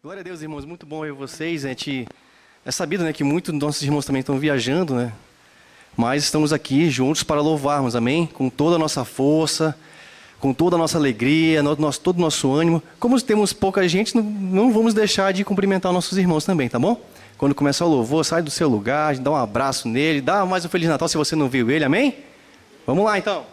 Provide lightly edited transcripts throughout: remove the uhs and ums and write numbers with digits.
Glória a Deus, irmãos. Muito bom ver vocês. É sabido, né, que muitos dos nossos irmãos também estão viajando, né? Mas estamos aqui juntos para louvarmos, amém? Com toda a nossa força, com toda a nossa alegria, todo o nosso ânimo. Como temos pouca gente, não vamos deixar de cumprimentar nossos irmãos também, tá bom? Quando começar o louvor, sai do seu lugar, dá um abraço nele, dá mais um Feliz Natal se você não viu ele, amém? Vamos lá, então.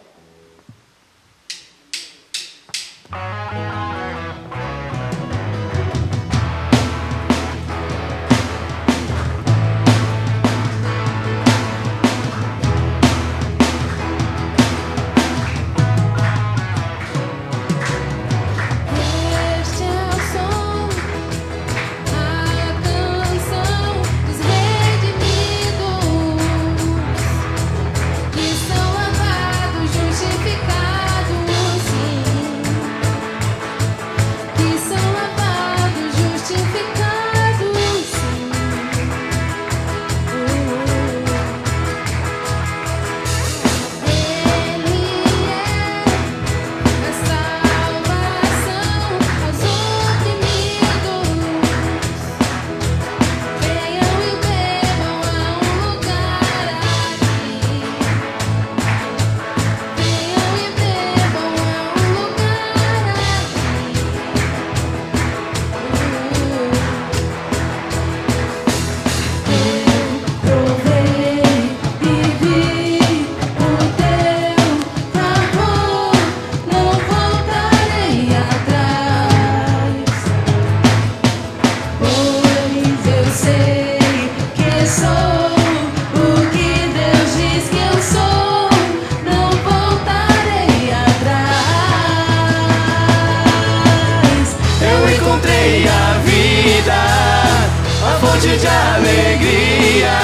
De alegria,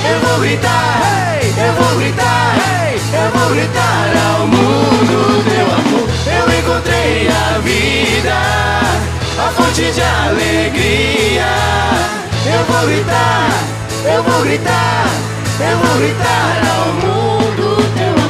eu vou gritar, hey, eu vou gritar, hey, eu vou gritar ao mundo teu amor. Eu encontrei a vida, a fonte de alegria. Eu vou gritar, eu vou gritar, eu vou gritar ao mundo teu amor.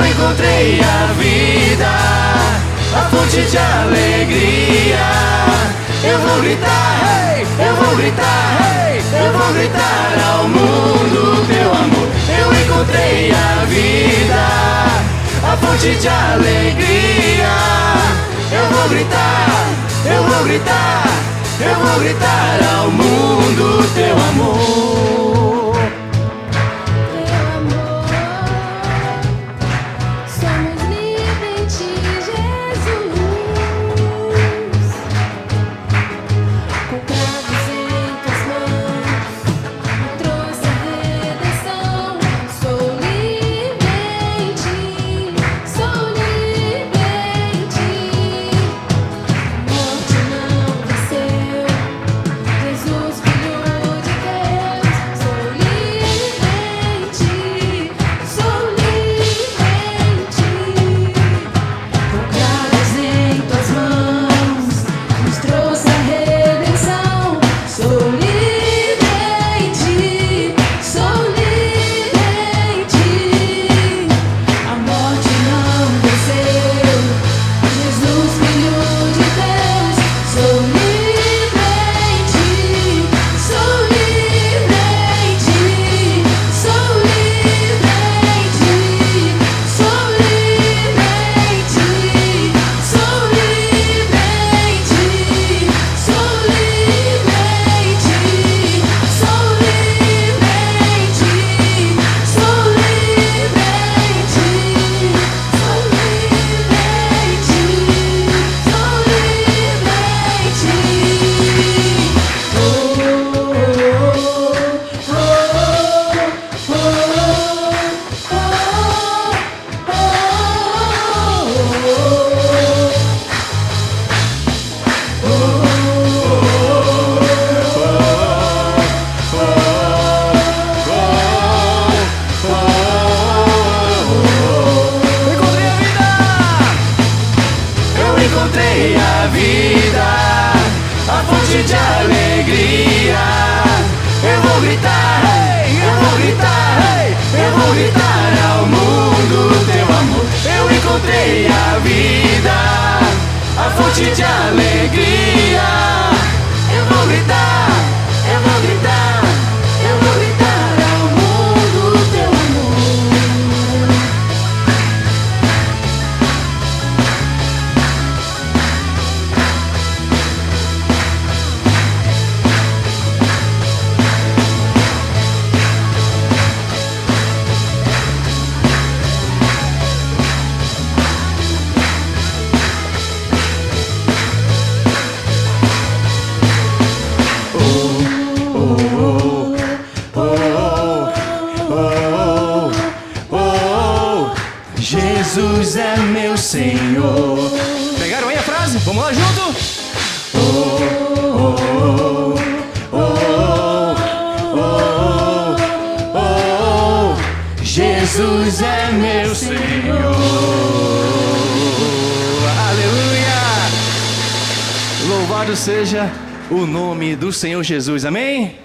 Encontrei a vida, a fonte de alegria. Eu vou gritar, hey, eu vou gritar, hey, eu vou gritar ao mundo teu amor. Eu encontrei a vida, a fonte de alegria. Eu vou gritar, eu vou gritar, eu vou gritar ao mundo teu amor. Jesus, Filho de Deus. fonte de alegria. Eu vou gritar, hey, eu vou gritar, hey, eu vou gritar ao mundo teu amor. Eu encontrei a vida, a fonte de alegria. Eu vou gritar, eu vou gritar, eu vou gritar ao mundo teu amor. Jesus é meu Senhor. Pegaram aí a frase? Vamos lá junto? Jesus é meu Senhor. Aleluia! Louvado seja o nome do Senhor Jesus. Amém?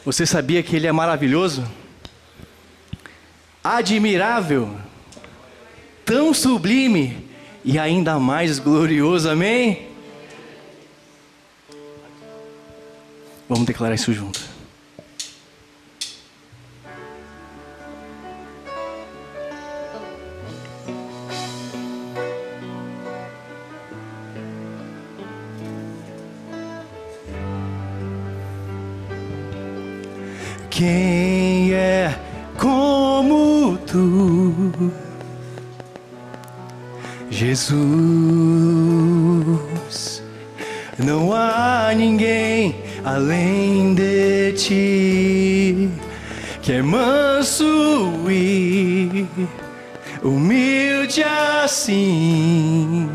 Você sabia que Ele é maravilhoso? Admirável, tão sublime e ainda mais glorioso, amém? Vamos declarar isso junto. Quem é como tu, Jesus? Não há ninguém além de ti, que é manso e humilde assim.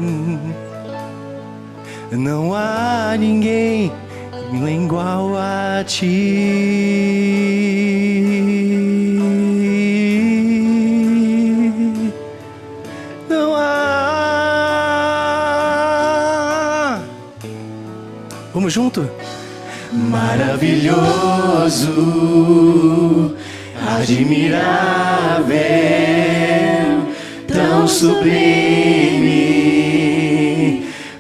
Não há ninguém igual a ti. Não há. Vamos junto? Maravilhoso, admirável, tão sublime,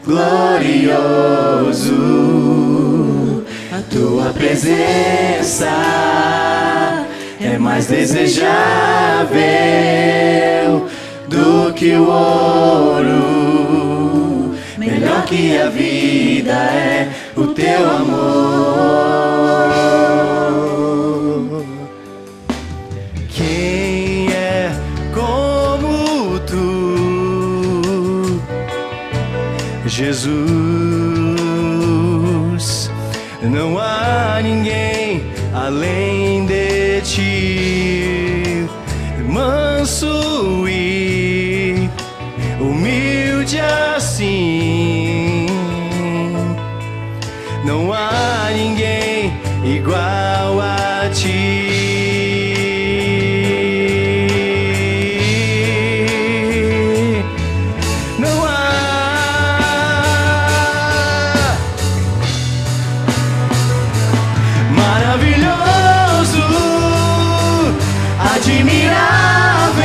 glorioso. A tua presença é mais desejável do que o ouro. Melhor que a vida é o teu amor. Quem é como tu, Jesus? Não há ninguém além de ti, manso e humilde assim. Não há ninguém igual a ti. Não há. Maravilhoso, admirável,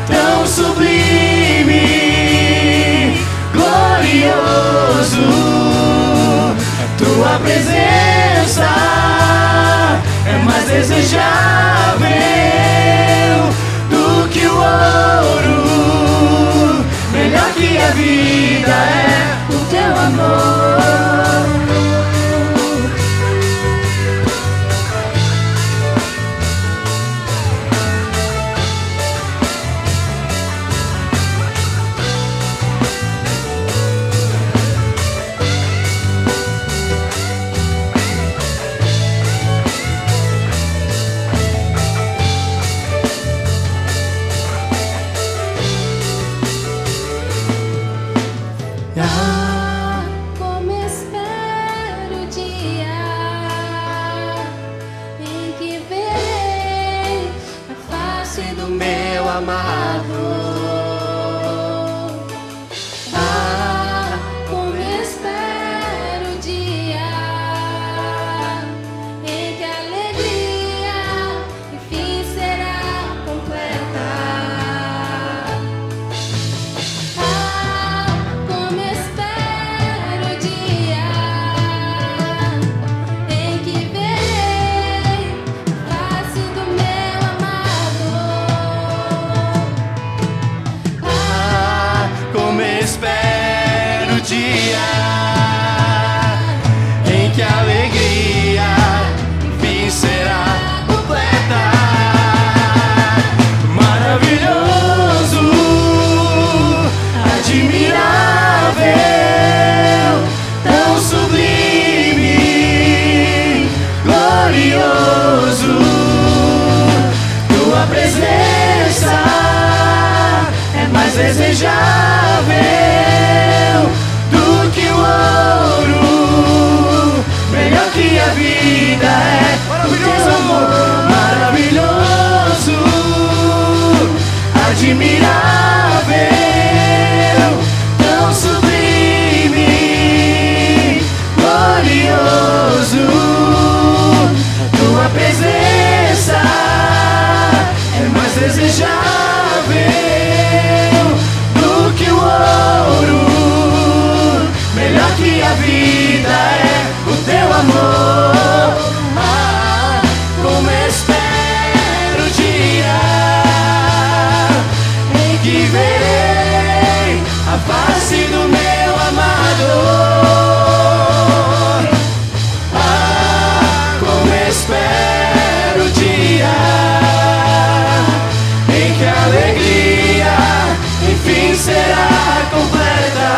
tão sublime, glorioso. Tua presença é mais desejável do que o ouro. Melhor que a vida é o teu amor. em que a alegria enfim será completa. Maravilhoso, admirável, tão sublime, glorioso. Tua presença é mais desejável do que o ouro, melhor que a vida é. Maravilhoso, amor, maravilhoso, admirável, tão sublime, glorioso. Tua presença é mais desejável do que o ouro, melhor que a vida é o teu amor. Como espero o dia em que verei a face do meu amado. Como espero o dia em que a alegria enfim será completa.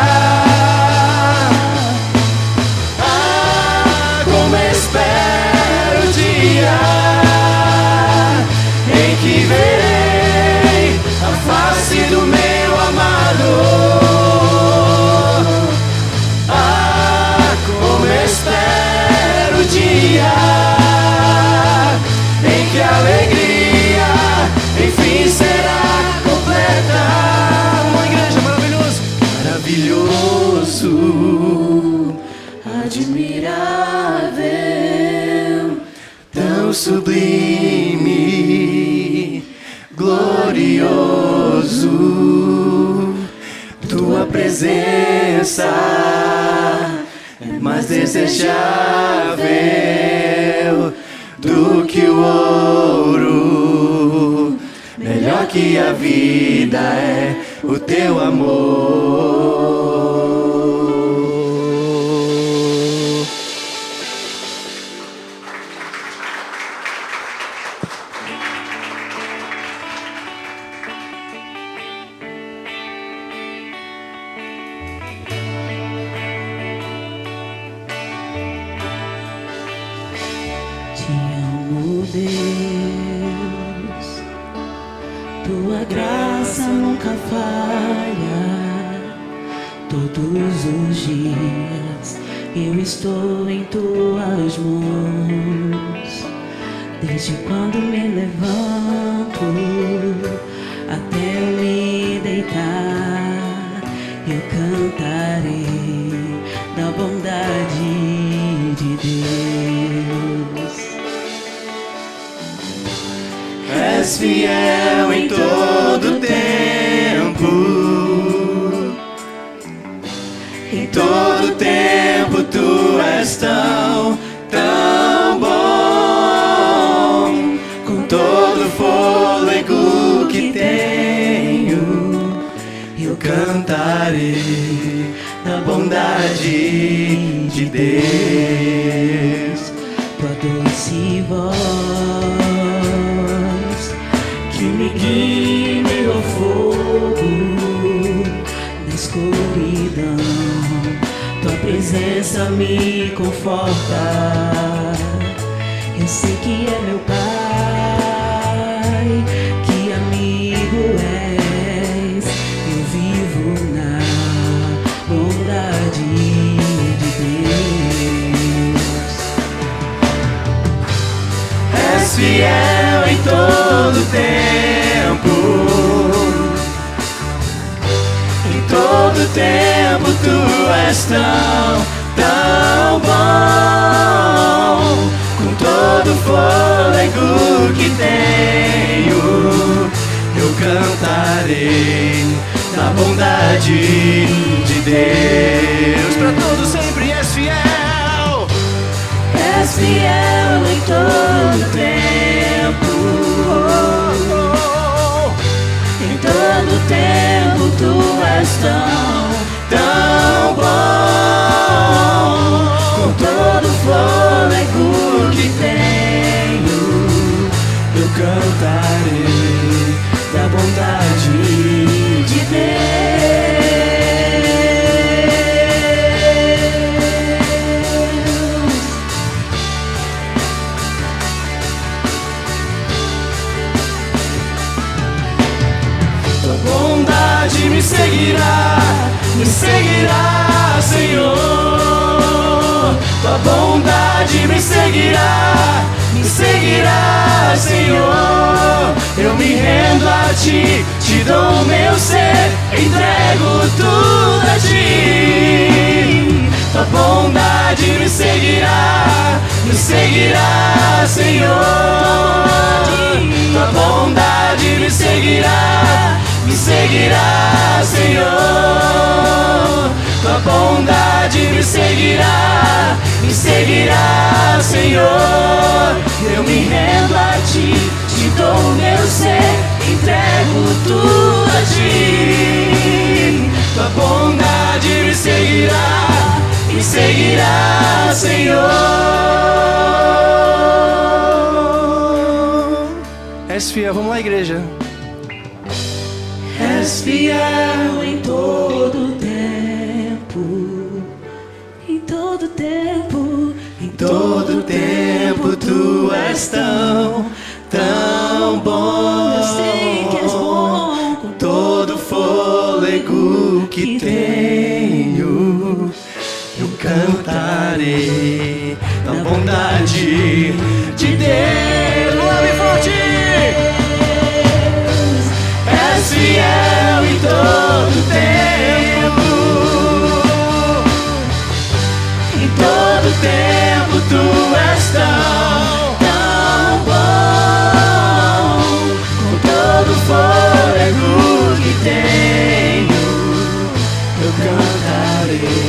Como espero o dia em que verei a face do meu amado. Como espero o dia em que a alegria enfim será completa. Uma igreja maravilhoso, maravilhoso, admirável, tão sublime, glorioso. Tua presença é mais desejável do que o ouro, melhor que a vida é o teu amor. Te amo, Deus, tua graça nunca falha. Todos os dias eu estou em tuas mãos. Desde quando me levanto até eu me deitar, eu cantarei da bondade de Deus. És fiel em todo tempo, em todo tempo tu és tão, tão bom. Com todo o fôlego que tenho, eu cantarei da bondade de Deus. Tua doce voz que me guia ao fogo na escuridão, tua presença me conforta. Eu sei que é meu Pai, que amigo és. Eu vivo na bondade de Deus. És fiel em todo tempo, em todo tempo tu és tão, tão bom. Com todo o fôlego que tenho, eu cantarei da bondade de Deus. Pra todos sempre és fiel. És fiel em todo tempo, em todo tempo tu és tão, Tão bom. seguirá, Senhor. Eu me rendo a Ti, Te dou meu ser, entrego tudo a Ti. Tua bondade me seguirá, Senhor. Tua bondade me seguirá, Senhor. Tua bondade me seguirá, Senhor. Eu me rendo a Ti, Te dou meu ser, entrego tudo a Ti. Tua bondade me seguirá, Senhor. És fiel, vamos lá, igreja. És fiel em todo tempo, em todo tempo, em Todo tempo Tu és tão bom. Eu sei que és bom com Todo fôlego que tenho, eu cantarei da bondade de Deus. Love forte! És fiel em todo tempo, em todo tempo Tu és tão bom. Com todo fôlego que tenho, eu cantarei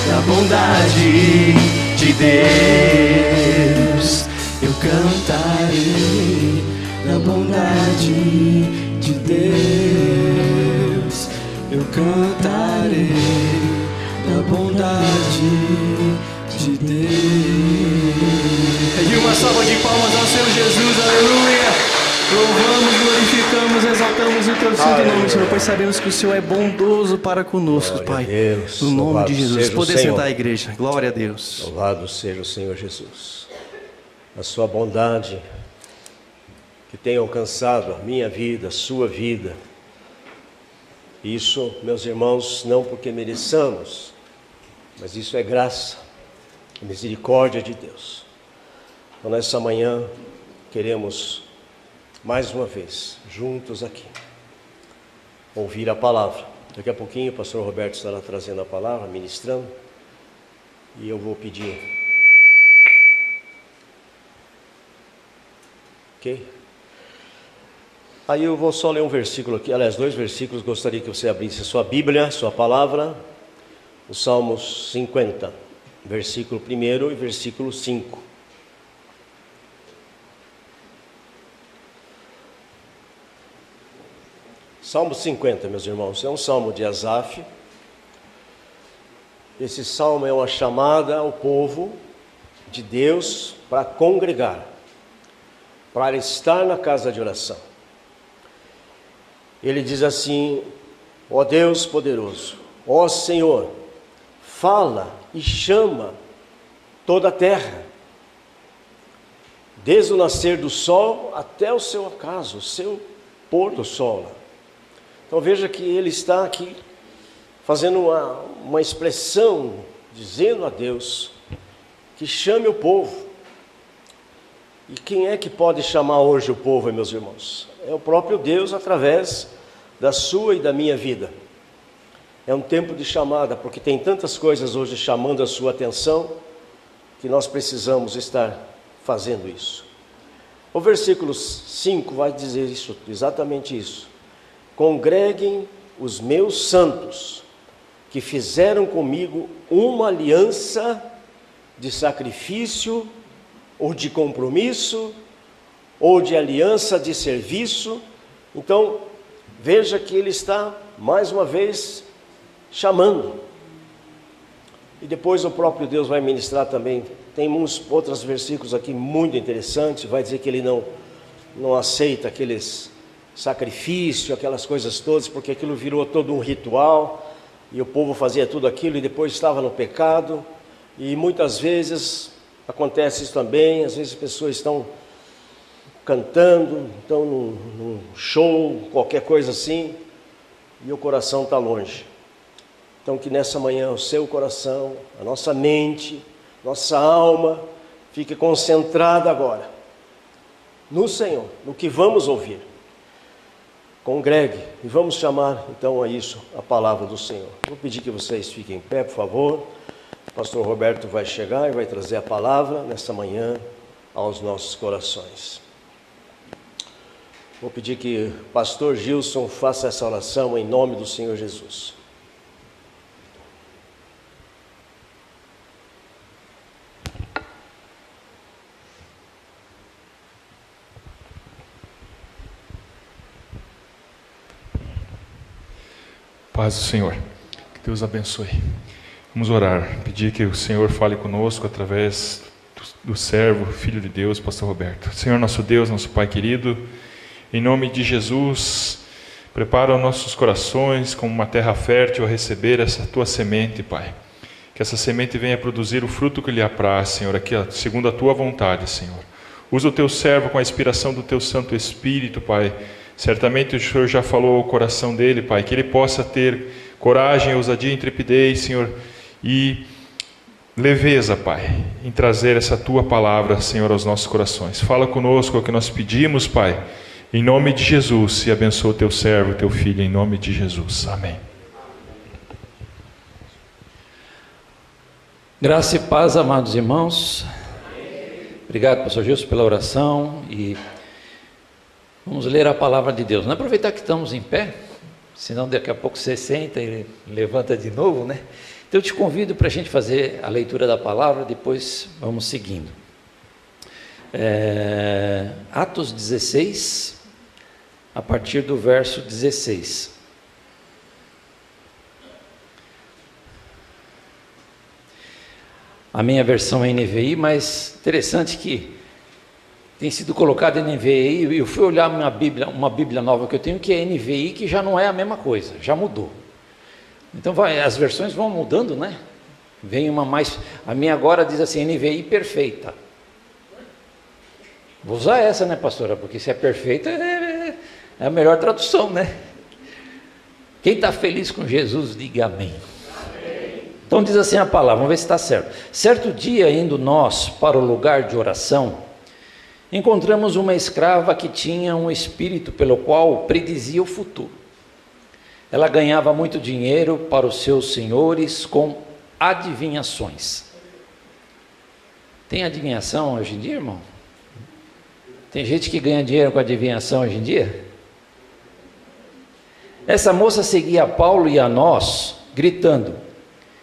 da bondade de Deus. Eu cantarei da bondade de Deus. Eu cantarei da bondade de Deus. E uma salva de palmas ao Senhor Jesus, aleluia. Louvamos, glorificamos, exaltamos o Teu santo nome, Senhor, pois sabemos que o Senhor é bondoso para conosco, Pai. Deus, No nome de Jesus. Poder Senhor. sentar a igreja. Glória a Deus. Louvado seja o Senhor Jesus. A sua bondade que tem alcançado a minha vida, a sua vida. Isso, meus irmãos, não porque mereçamos, mas isso é graça, misericórdia de Deus. Então, nessa manhã, queremos, mais uma vez, juntos aqui, ouvir a palavra. Daqui a pouquinho o pastor Roberto estará trazendo a palavra, ministrando, e eu vou pedir. Ok? Aí eu vou só ler um versículo aqui, aliás, 2 versículos, gostaria que você abrisse a sua Bíblia, sua palavra, o Salmos 50, versículo 1 e versículo 5. Salmo 50, meus irmãos, é um salmo de Asaf. Esse salmo é uma chamada ao povo de Deus para congregar, para estar na casa de oração. Ele diz assim: ó Deus poderoso, ó Senhor, fala e chama toda a terra, desde o nascer do sol até o seu ocaso, o seu pôr do sol. Então veja que ele está aqui fazendo uma expressão, dizendo a Deus que chame o povo. E quem é que pode chamar hoje o povo, meus irmãos? É o próprio Deus, através da sua e da minha vida. É um tempo de chamada, porque tem tantas coisas hoje chamando a sua atenção, que nós precisamos estar fazendo isso. O versículo 5 vai dizer isso, exatamente isso. Congreguem os meus santos, que fizeram comigo uma aliança de sacrifício, ou de compromisso, ou de aliança de serviço. Então, veja que ele está, mais uma vez, chamando. E depois o próprio Deus vai ministrar também. Tem uns outros versículos aqui muito interessantes. Vai dizer que ele não aceita aqueles sacrifícios, aquelas coisas todas, porque aquilo virou todo um ritual, e o povo fazia tudo aquilo e depois estava no pecado. E muitas vezes acontece isso também. Às vezes as pessoas estão cantando, estão num show, qualquer coisa assim, e o coração está longe. Então que nessa manhã o seu coração, a nossa mente, nossa alma, Fique concentrado agora no Senhor, no que vamos ouvir. Congregue e vamos chamar então a isso a palavra do Senhor. Vou pedir que vocês fiquem em pé, por favor. O pastor Roberto vai chegar e vai trazer a palavra nesta manhã aos nossos corações. Vou pedir que o pastor Gilson faça essa oração em nome do Senhor Jesus. Paz do Senhor, que Deus abençoe. Vamos orar, pedir que o Senhor fale conosco através do servo, Filho de Deus, pastor Roberto. Senhor nosso Deus, nosso Pai querido, em nome de Jesus, prepara os nossos corações como uma terra fértil a receber essa Tua semente, Pai. Que essa semente venha produzir o fruto que lhe apraz, Senhor, aqui segundo a Tua vontade, Senhor. Usa o Teu servo com a inspiração do Teu Santo Espírito, Pai. Certamente o Senhor já falou ao coração dele, Pai, que ele possa ter coragem, ousadia, intrepidez, Senhor, e leveza, Pai, em trazer essa Tua palavra, Senhor, aos nossos corações. Fala conosco, é o que nós pedimos, Pai, em nome de Jesus, e abençoa o Teu servo, o Teu Filho, em nome de Jesus. Amém. Graça e paz, amados irmãos. Obrigado, pastor Gilson, pela oração e vamos ler a palavra de Deus. Não aproveitar que estamos em pé, senão daqui a pouco você senta e levanta de novo, né? Então eu te convido para a gente fazer a leitura da palavra, depois vamos seguindo. Atos 16, a partir do verso 16. A minha versão é NVI, mas interessante que tem sido colocado em NVI, e eu fui olhar uma Bíblia nova que eu tenho, que é NVI, que já não é a mesma coisa, já mudou. Então as versões vão mudando, né? Vem uma mais, a minha agora diz assim, NVI perfeita. Vou usar essa, né, pastora? Porque se é perfeita, é a melhor tradução, né? Quem está feliz com Jesus, diga amém. Então diz assim a palavra, vamos ver se está certo. Certo dia, indo nós para o lugar de oração, encontramos uma escrava que tinha um espírito pelo qual predizia o futuro. Ela ganhava muito dinheiro para os seus senhores com adivinhações. Tem adivinhação hoje em dia, irmão? Tem gente que ganha dinheiro com adivinhação hoje em dia? Essa moça seguia a Paulo e a nós, gritando: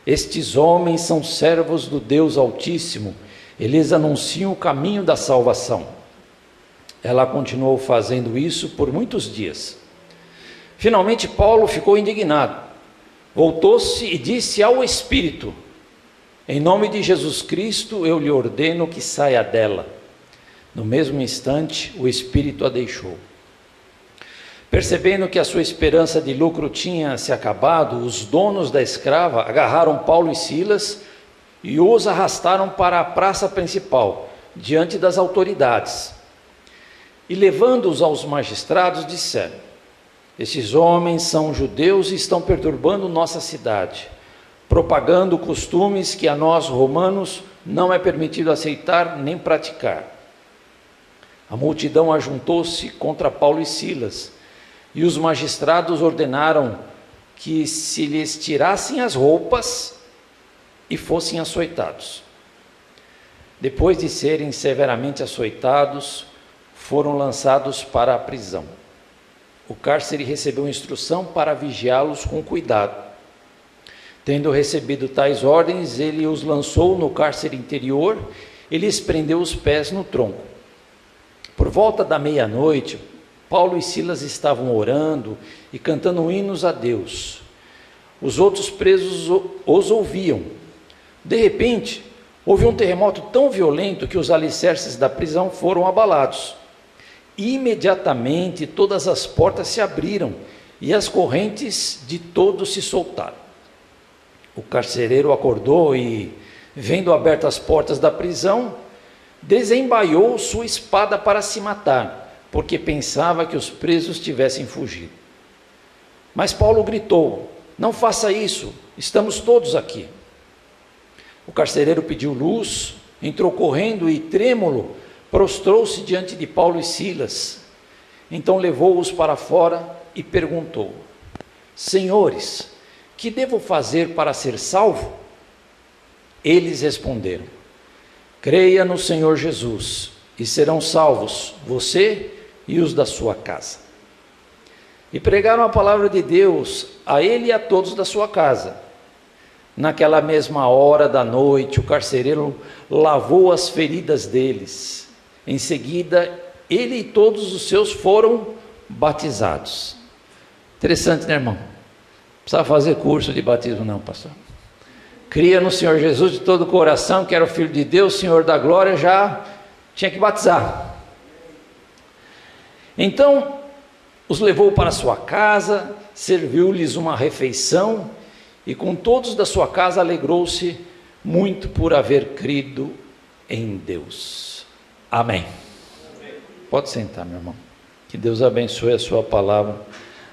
estes homens são servos do Deus Altíssimo, eles anunciam o caminho da salvação. Ela continuou fazendo isso por muitos dias. Finalmente Paulo ficou indignado, voltou-se e disse ao Espírito: em nome de Jesus Cristo eu lhe ordeno que saia dela. No mesmo instante o Espírito a deixou. Percebendo que a sua esperança de lucro tinha se acabado, os donos da escrava agarraram Paulo e Silas e os arrastaram para a praça principal, diante das autoridades. E levando-os aos magistrados, disseram: esses homens são judeus e estão perturbando nossa cidade, propagando costumes que a nós romanos não é permitido aceitar nem praticar. A multidão ajuntou-se contra Paulo e Silas, e os magistrados ordenaram que se lhes tirassem as roupas e fossem açoitados. Depois de serem severamente açoitados, foram lançados para a prisão. O cárcere recebeu instrução para vigiá-los com cuidado. Tendo recebido tais ordens, ele os lançou no cárcere interior e lhes prendeu os pés no tronco. Por volta da meia-noite, Paulo e Silas estavam orando e cantando hinos a Deus. Os outros presos os ouviam. De repente, houve um terremoto tão violento que os alicerces da prisão foram abalados. Imediatamente todas as portas se abriram e as correntes de todos se soltaram. O carcereiro acordou e, vendo abertas as portas da prisão, desembaiou sua espada para se matar, porque pensava que os presos tivessem fugido. Mas Paulo gritou: não faça isso, estamos todos aqui. O carcereiro pediu luz entrou correndo e, trêmulo, prostrou-se diante de Paulo e Silas. Então levou-os para fora e perguntou: Senhores, que devo fazer para ser salvo? Eles responderam: Creia no Senhor Jesus, e serão salvos você e os da sua casa. E pregaram a palavra de Deus a ele e a todos da sua casa. Naquela mesma hora da noite, o carcereiro lavou as feridas deles. Em seguida, ele e todos os seus foram batizados. Interessante, né, irmão? Não precisava fazer curso de batismo não, pastor. Cria no Senhor Jesus de todo o coração, que era o Filho de Deus, Senhor da glória, já tinha que batizar. Então, os levou para sua casa, serviu-lhes uma refeição, e com todos da sua casa alegrou-se muito por haver crido em Deus. Amém. Pode sentar, meu irmão. Que Deus abençoe a sua palavra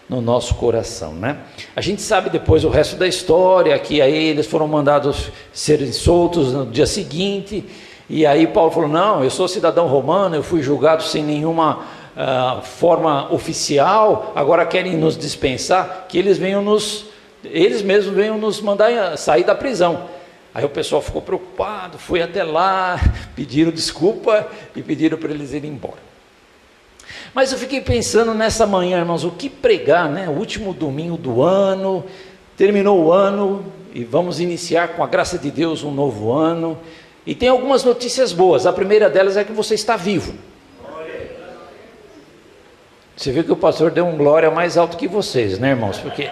no nosso coração, né? A gente sabe depois o resto da história, que aí eles foram mandados serem soltos no dia seguinte, e aí Paulo falou: não, eu sou cidadão romano, eu fui julgado sem nenhuma forma oficial, agora querem nos dispensar, que eles mesmos venham nos mandar sair da prisão. Aí o pessoal ficou preocupado, foi até lá, pediram desculpa e pediram para eles irem embora. Mas eu fiquei pensando nessa manhã, irmãos, o que pregar, né? O último domingo do ano, terminou o ano e vamos iniciar com a graça de Deus um novo ano. E tem algumas notícias boas. A primeira delas é que você está vivo. Você viu que o pastor deu um glória mais alto que vocês, né, irmãos? Porque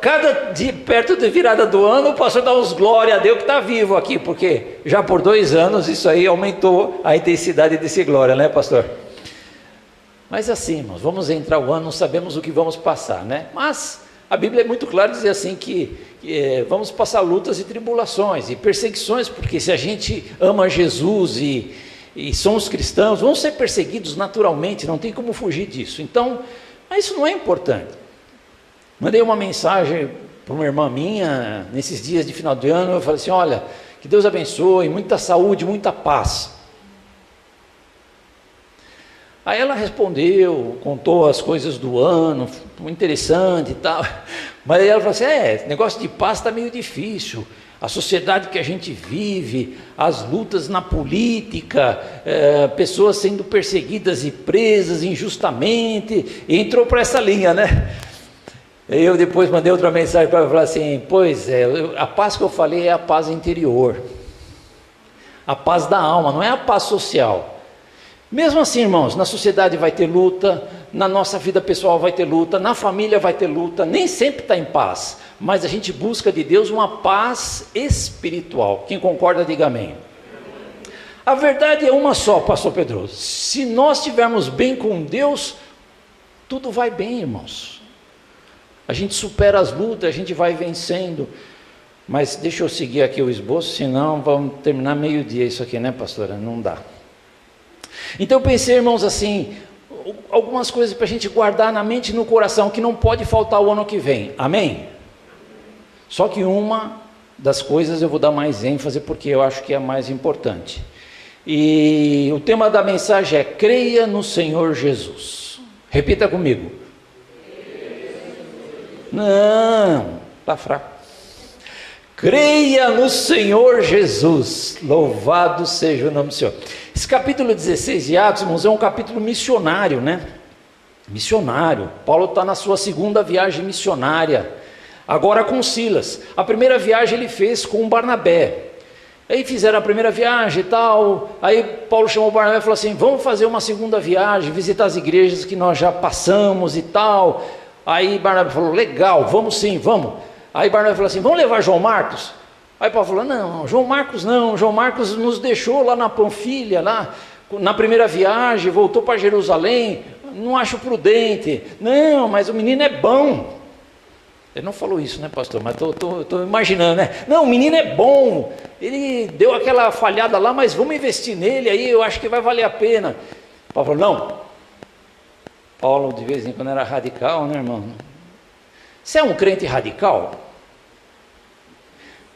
cada dia perto da virada do ano, o pastor dá uns glória a Deus que está vivo aqui, porque já por 2 anos isso aí aumentou a intensidade desse glória, né, pastor? Mas assim, irmãos, vamos entrar o ano, não sabemos o que vamos passar, né? Mas a Bíblia é muito clara dizer assim que vamos passar lutas e tribulações e perseguições, porque se a gente ama Jesus e somos cristãos, vamos ser perseguidos naturalmente, não tem como fugir disso. Então, mas isso não é importante. Mandei uma mensagem para uma irmã minha, nesses dias de final de ano, eu falei assim: olha, que Deus abençoe, muita saúde, muita paz. Aí ela respondeu, contou as coisas do ano, interessante e tal, mas aí ela falou assim: negócio de paz está meio difícil, a sociedade que a gente vive, as lutas na política, pessoas sendo perseguidas e presas injustamente, e entrou para essa linha, né? Eu depois mandei outra mensagem para ela, falar assim: pois é, a paz que eu falei é a paz interior, a paz da alma, não é a paz social. Mesmo assim, irmãos, na sociedade vai ter luta, na nossa vida pessoal vai ter luta, na família vai ter luta, nem sempre está em paz, mas a gente busca de Deus uma paz espiritual. Quem concorda, diga amém. A verdade é uma só, pastor Pedro: se nós estivermos bem com Deus, tudo vai bem, irmãos. A gente supera as lutas, a gente vai vencendo. Mas deixa eu seguir aqui o esboço, senão vamos terminar meio-dia isso aqui, né, pastora? Não dá. Então eu pensei, irmãos, assim, algumas coisas para a gente guardar na mente e no coração, que não pode faltar o ano que vem, amém? Só que uma das coisas eu vou dar mais ênfase, porque eu acho que é a mais importante. E o tema da mensagem é: creia no Senhor Jesus. Repita comigo. Não, está fraco. Creia no Senhor Jesus, louvado seja o nome do Senhor. Esse capítulo 16 de Atos, irmãos, é um capítulo missionário, né? Missionário. Paulo está na sua segunda viagem missionária, agora com Silas. A primeira viagem ele fez com Barnabé. Aí fizeram a primeira viagem e tal, aí Paulo chamou o Barnabé e falou assim: vamos fazer uma segunda viagem, visitar as igrejas que nós já passamos e tal. Aí Barnabé falou: legal, vamos sim, vamos. Aí Barnabé falou assim: vamos levar João Marcos? Aí Paulo falou: não, João Marcos não, João Marcos nos deixou lá na Panfilha, lá na primeira viagem, voltou para Jerusalém, não acho prudente. Não, mas o menino é bom. Ele não falou isso, né, pastor? Mas estou imaginando, né? Não, o menino é bom, ele deu aquela falhada lá, mas vamos investir nele aí, eu acho que vai valer a pena. Paulo falou: não. Paulo de vez em quando era radical, né, irmão? Você é um crente radical?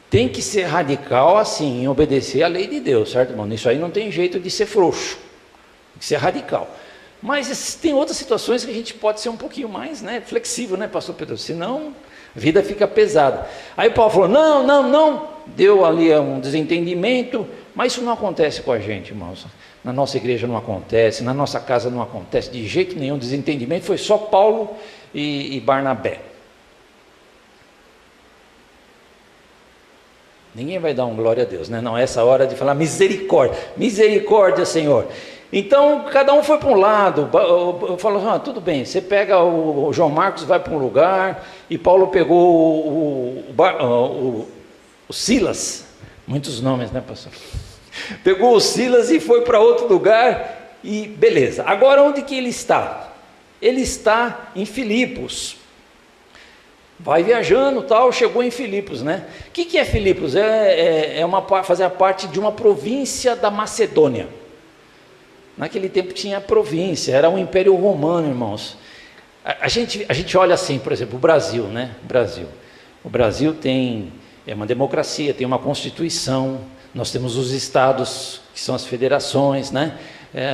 tem que ser radical assim, em obedecer à lei de Deus, certo, irmão? Isso aí não tem jeito de ser frouxo, tem que ser radical. Mas tem outras situações que a gente pode ser um pouquinho mais, né, flexível, né, pastor Pedro? Senão a vida fica pesada. Aí Paulo falou, não, deu ali um desentendimento, mas isso não acontece com a gente, irmãos. Na nossa igreja não acontece, na nossa casa não acontece de jeito nenhum desentendimento, foi só Paulo e Barnabé. Ninguém vai dar um glória a Deus, né? Não, essa hora de falar misericórdia, misericórdia, Senhor. Então, cada um foi para um lado. Eu falo, tudo bem, você pega o João Marcos, vai para um lugar, e Paulo pegou o Silas, muitos nomes, né, pastor? Pegou o Silas e foi para outro lugar, e beleza. Agora, onde que ele está? Ele está em Filipos. Vai viajando, tal, chegou em Filipos, né? O que é Filipos? Fazia parte de uma província da Macedônia. Naquele tempo tinha província, era um império romano, irmãos. A gente olha assim, por exemplo, o Brasil, né? O Brasil é uma democracia, tem uma constituição, nós temos os estados, que são as federações, né?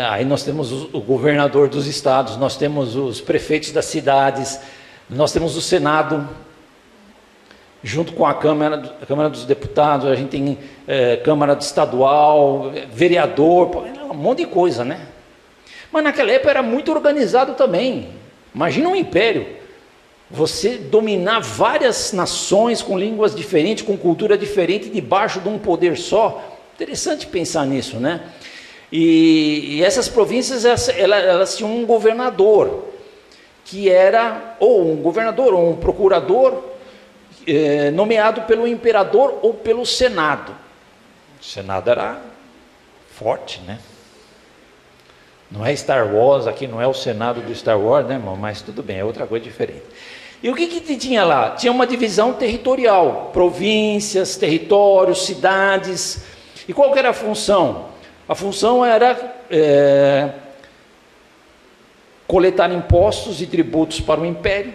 Aí nós temos o governador dos estados, nós temos os prefeitos das cidades, nós temos o Senado, junto com a Câmara dos Deputados, a gente tem Câmara Estadual, vereador, um monte de coisa, né? Mas naquela época era muito organizado também. Imagina um império, você dominar várias nações com línguas diferentes, com cultura diferente, debaixo de um poder só. Interessante pensar nisso, né? E essas províncias, elas tinham um governador, que era ou um governador ou um procurador, nomeado pelo imperador ou pelo Senado. O Senado era forte, né? Não é Star Wars, aqui não é o Senado do Star Wars, né, irmão? Mas tudo bem, é outra coisa diferente. E o que tinha lá? Tinha uma divisão territorial, províncias, territórios, cidades. E qual que era a função? A função era coletar impostos e tributos para o império,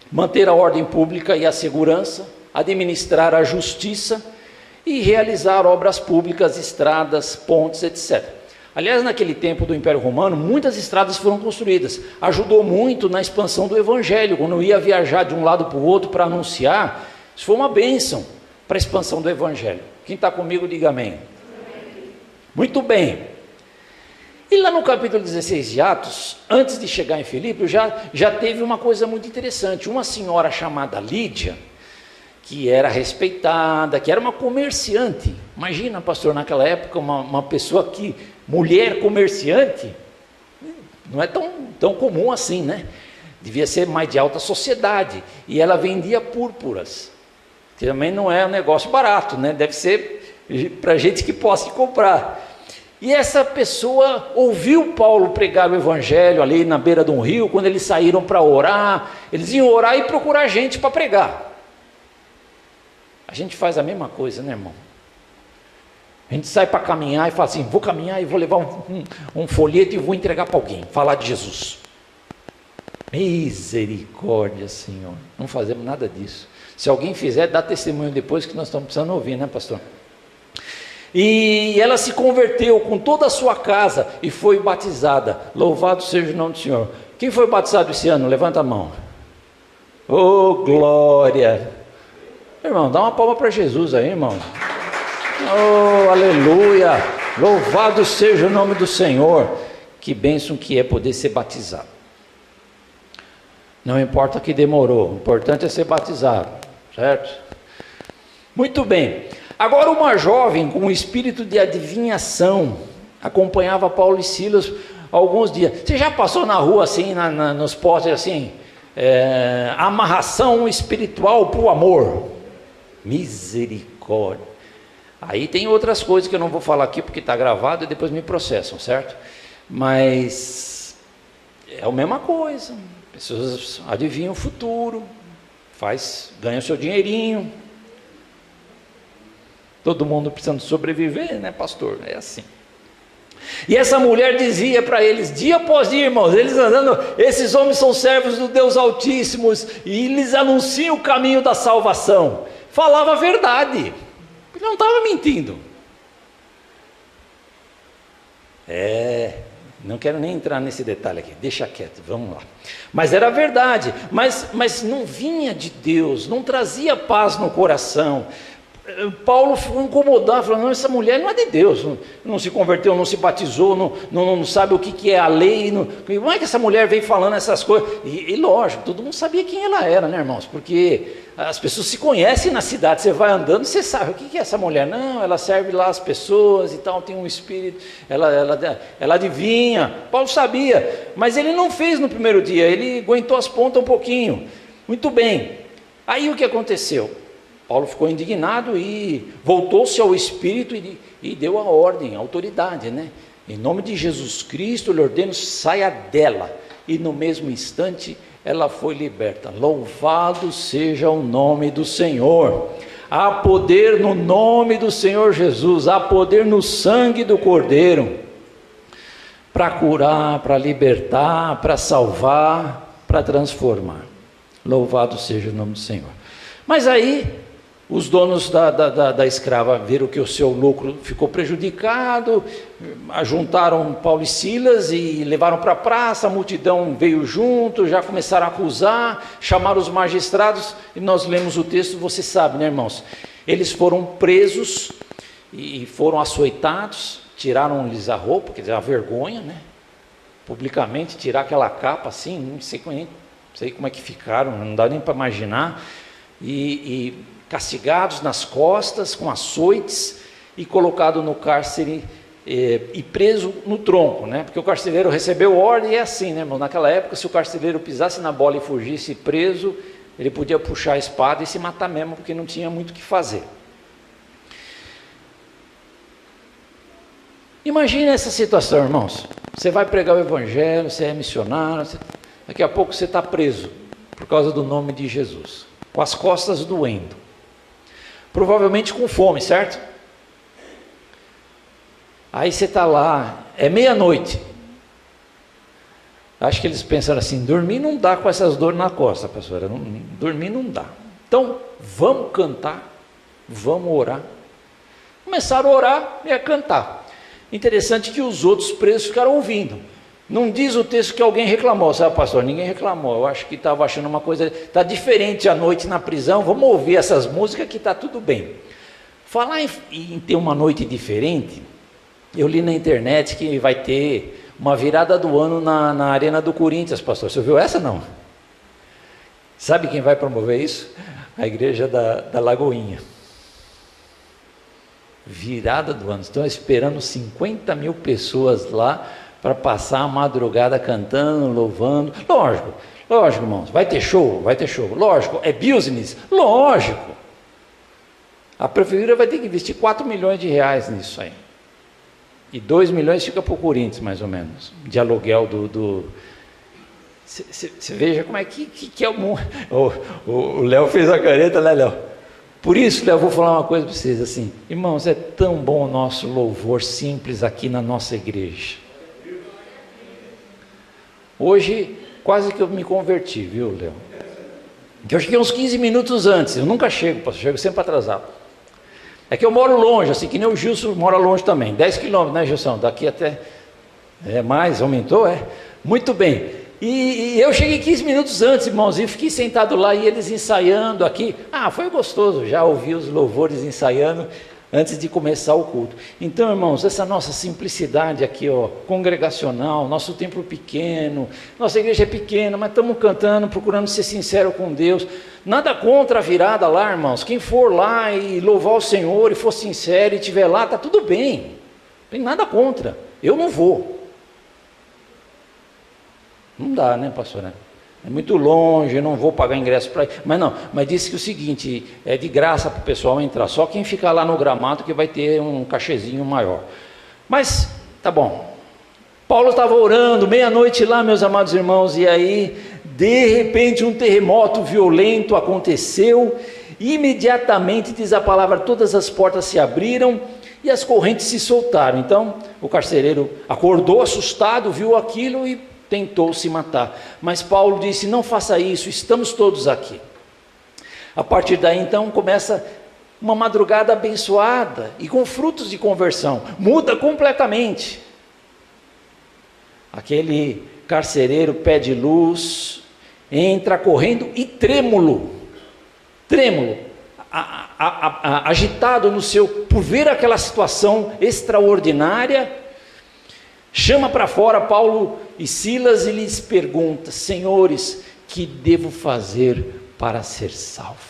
manter a ordem pública e a segurança, administrar a justiça e realizar obras públicas, estradas, pontes, etc. Aliás, naquele tempo do Império Romano, muitas estradas foram construídas. Ajudou muito na expansão do Evangelho. Quando ia viajar de um lado para o outro para anunciar, isso foi uma bênção para a expansão do Evangelho. Quem está comigo, diga amém. Muito bem. E lá no capítulo 16 de Atos, antes de chegar em Filipos, já teve uma coisa muito interessante. Uma senhora chamada Lídia, que era respeitada, que era uma comerciante. Imagina, pastor, naquela época, uma pessoa mulher comerciante, não é tão comum assim, né? Devia ser mais de alta sociedade. E ela vendia púrpuras, que também não é um negócio barato, né? Deve ser para gente que possa comprar. E essa pessoa ouviu Paulo pregar o evangelho ali na beira de um rio, quando eles saíram para orar. Eles iam orar e procurar gente para pregar. A gente faz a mesma coisa, né, irmão? A gente sai para caminhar e fala assim, vou caminhar e vou levar um folheto e vou entregar para alguém, falar de Jesus. Misericórdia, Senhor. Não fazemos nada disso. Se alguém fizer, dá testemunho depois, que nós estamos precisando ouvir, né, pastor? E ela se converteu com toda a sua casa e foi batizada. Louvado seja o nome do Senhor. Quem foi batizado esse ano? Levanta a mão. Oh, glória! Irmão, dá uma palma para Jesus aí, irmão. Oh, aleluia! Louvado seja o nome do Senhor. Que bênção que é poder ser batizado. Não importa que demorou, o importante é ser batizado, certo? Muito bem. Agora uma jovem com um espírito de adivinhação acompanhava Paulo e Silas alguns dias. Você já passou na rua assim, nos postes assim, amarração espiritual para o amor? Misericórdia. Aí tem outras coisas que eu não vou falar aqui porque está gravado e depois me processam, certo? Mas é a mesma coisa. Pessoas adivinham o futuro, ganham seu dinheirinho. Todo mundo precisando sobreviver, né, pastor? É assim. E essa mulher dizia para eles, dia após dia, irmãos, eles andando, esses homens são servos do Deus Altíssimo, e eles anunciam o caminho da salvação. falava a verdade. Ele não estava mentindo. Não quero nem entrar nesse detalhe aqui, deixa quieto, vamos lá. Mas era verdade, mas não vinha de Deus, não trazia paz no coração. Paulo ficou incomodado, falando, não, essa mulher não é de Deus, não se converteu, não se batizou, não sabe o que é a lei, como é que essa mulher vem falando essas coisas? E lógico, todo mundo sabia quem ela era, né, irmãos? Porque as pessoas se conhecem na cidade, você vai andando, você sabe, o que é essa mulher? Não, ela serve lá as pessoas e tal, tem um espírito, ela adivinha. Paulo sabia, mas ele não fez no primeiro dia, ele aguentou as pontas um pouquinho. Muito bem, aí o que aconteceu? Paulo ficou indignado e voltou-se ao Espírito e deu a ordem, a autoridade, né? Em nome de Jesus Cristo, lhe ordeno, saia dela. E no mesmo instante, ela foi liberta. Louvado seja o nome do Senhor. Há poder no nome do Senhor Jesus, há poder no sangue do Cordeiro, para curar, para libertar, para salvar, para transformar. Louvado seja o nome do Senhor. Mas aí, os donos da escrava viram que o seu lucro ficou prejudicado, juntaram Paulo e Silas e levaram para a praça, a multidão veio junto, já começaram a acusar, chamaram os magistrados, e nós lemos o texto, você sabe, né, irmãos? Eles foram presos e foram açoitados, tiraram-lhes a roupa, quer dizer, a vergonha, né? Publicamente, tirar aquela capa assim, não sei como é que ficaram, não dá nem para imaginar, e castigados nas costas, com açoites, e colocado no cárcere e preso no tronco, né? Porque o carcereiro recebeu ordem, e é assim, né, irmão? Naquela época, se o carcereiro pisasse na bola e fugisse preso, ele podia puxar a espada e se matar mesmo, porque não tinha muito o que fazer. Imagine essa situação, irmãos. Você vai pregar o evangelho, você é missionário, daqui a pouco você está preso, por causa do nome de Jesus, com as costas doendo. Provavelmente com fome, certo? Aí você está lá, é meia-noite. Acho que eles pensaram assim, dormir não dá com essas dores na costa, pastora, dormir não dá. Então, vamos cantar, vamos orar. Começaram a orar e a cantar. Interessante que os outros presos ficaram ouvindo. Não diz o texto que alguém reclamou, sabe, pastor? Ninguém reclamou. Eu acho que estava achando uma coisa, está diferente à noite na prisão, vamos ouvir essas músicas que está tudo bem. Falar em ter uma noite diferente, eu li na internet que vai ter uma virada do ano na Arena do Corinthians, pastor. Você ouviu essa, não? Sabe quem vai promover isso? A igreja da Lagoinha. Virada do ano. Estão esperando 50 mil pessoas lá, para passar a madrugada cantando, louvando. Lógico, irmãos, vai ter show, lógico, é business, lógico. A prefeitura vai ter que investir 4 milhões de reais nisso aí, e 2 milhões fica para o Corinthians, mais ou menos, de aluguel Você veja como é que é o mundo. O Léo fez a careta, né, Léo? Por isso, Léo, eu vou falar uma coisa para vocês assim, irmãos, é tão bom o nosso louvor simples aqui na nossa igreja. Hoje, quase que eu me converti, viu, Léo? Eu cheguei uns 15 minutos antes, eu nunca chego, pastor, chego sempre atrasado. É que eu moro longe, assim que nem o Gilson mora longe também, 10 quilômetros, né, Gilson? Daqui até, mais, aumentou, Muito bem, e eu cheguei 15 minutos antes, irmãos, e fiquei sentado lá e eles ensaiando aqui. Foi gostoso, já ouvi os louvores ensaiando antes de começar o culto. Então, irmãos, essa nossa simplicidade aqui, congregacional, nosso templo pequeno, nossa igreja é pequena, mas estamos cantando, procurando ser sincero com Deus. Nada contra a virada lá, irmãos. Quem for lá e louvar o Senhor e for sincero e estiver lá, está tudo bem. Não tem nada contra. Eu não vou. Não dá, né, pastor? É muito longe, eu não vou pagar ingresso para ir. Mas disse que o seguinte, é de graça para o pessoal entrar, só quem ficar lá no gramado que vai ter um cachezinho maior. Mas, tá bom. Paulo estava orando, meia-noite lá, meus amados irmãos, e aí, de repente, um terremoto violento aconteceu, e imediatamente, diz a palavra, todas as portas se abriram, e as correntes se soltaram. Então, o carcereiro acordou assustado, viu aquilo e tentou se matar, mas Paulo disse, não faça isso, estamos todos aqui. A partir daí, então, começa uma madrugada abençoada e com frutos de conversão. Muda completamente. Aquele carcereiro pede luz, entra correndo e trêmulo, agitado por ver aquela situação extraordinária, chama para fora Paulo e Silas e lhes pergunta: senhores, que devo fazer para ser salvo?